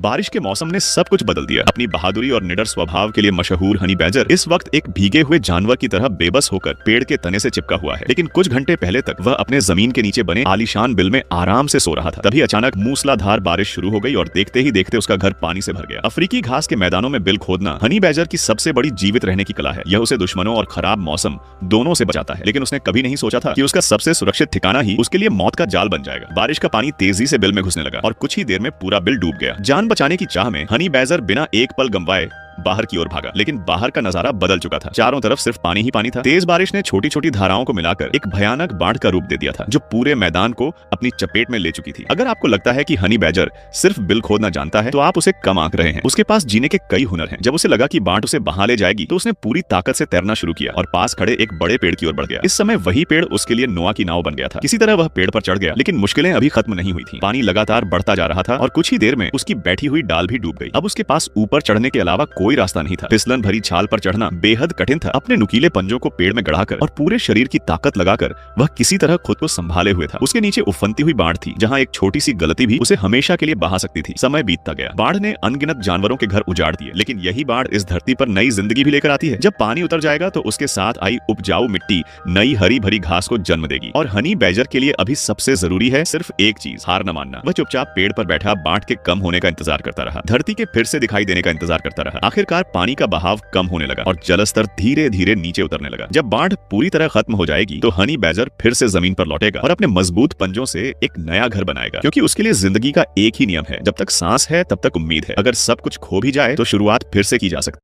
बारिश के मौसम ने सब कुछ बदल दिया। अपनी बहादुरी और निडर स्वभाव के लिए मशहूर हनी बैजर इस वक्त एक भीगे हुए जानवर की तरह बेबस होकर पेड़ के तने से चिपका हुआ है। लेकिन कुछ घंटे पहले तक वह अपने जमीन के नीचे बने आलीशान बिल में आराम से सो रहा था। तभी अचानक मूसलाधार बारिश शुरू हो गई और देखते ही देखते उसका घर पानी से भर गया। अफ्रीकी घास के मैदानों में बिल खोदना हनी बैजर की सबसे बड़ी जीवित रहने की कला है। यह उसे दुश्मनों और खराब मौसम दोनों से बचाता है। लेकिन उसने कभी नहीं सोचा था कि उसका सबसे सुरक्षित ठिकाना ही उसके लिए मौत का जाल बन जाएगा। बारिश का पानी तेजी से बिल में घुसने लगा और कुछ ही देर में पूरा बिल डूब गया। जान बचाने की चाह में हनी बैजर बिना एक पल गंवाए बाहर की ओर भागा। लेकिन बाहर का नजारा बदल चुका था। चारों तरफ सिर्फ पानी ही पानी था। तेज बारिश ने छोटी छोटी धाराओं को मिलाकर एक भयानक बाढ़ का रूप दे दिया था, जो पूरे मैदान को अपनी चपेट में ले चुकी थी। अगर आपको लगता है कि हनी बैजर सिर्फ बिल खोदना जानता है, तो आप उसे कम आंक रहे हैं। उसके पास जीने के कई हुनर हैं। जब उसे लगा कि बाढ़ उसे बहा ले जाएगी, तो उसने पूरी ताकत से तैरना शुरू किया और पास खड़े एक बड़े पेड़ की ओर बढ़ गया। इस समय वही पेड़ उसके लिए नोआ की नाव बन गया था। किसी तरह वह पेड़ पर चढ़ गया, लेकिन मुश्किलें अभी खत्म नहीं हुई थी। पानी लगातार बढ़ता जा रहा था और कुछ ही देर में उसकी बैठी हुई डाल भी डूब गई। अब उसके पास ऊपर चढ़ने के अलावा कोई रास्ता नहीं था। फिसलन भरी छाल पर चढ़ना बेहद कठिन था। अपने नुकीले पंजों को पेड़ में गड़ाकर और पूरे शरीर की ताकत लगाकर वह किसी तरह खुद को संभाले हुए था। उसके नीचे उफनती हुई बाढ़ थी, जहां एक छोटी सी गलती भी उसे हमेशा के लिए बहा सकती थी। समय बीतता गया। बाढ़ ने अनगिनत जानवरों के घर उजाड़ दिए, लेकिन यही बाढ़ इस धरती पर नई जिंदगी भी लेकर आती है। जब पानी उतर जाएगा, तो उसके साथ आई उपजाऊ मिट्टी नई हरी भरी घास को जन्म देगी। और हनी बैजर के लिए अभी सबसे जरूरी है सिर्फ एक चीज, हार न मानना। वह चुपचाप पेड़ पर बैठा बाढ़ के कम होने का इंतजार करता रहा, धरती के फिर से दिखाई देने का इंतजार करता रहा। आखिरकार पानी का बहाव कम होने लगा और जलस्तर धीरे धीरे नीचे उतरने लगा। जब बाढ़ पूरी तरह खत्म हो जाएगी, तो हनी बैजर फिर से जमीन पर लौटेगा और अपने मजबूत पंजों से एक नया घर बनाएगा। क्योंकि उसके लिए जिंदगी का एक ही नियम है, जब तक सांस है तब तक उम्मीद है। अगर सब कुछ खो भी जाए, तो शुरुआत फिर से की जा सकती है।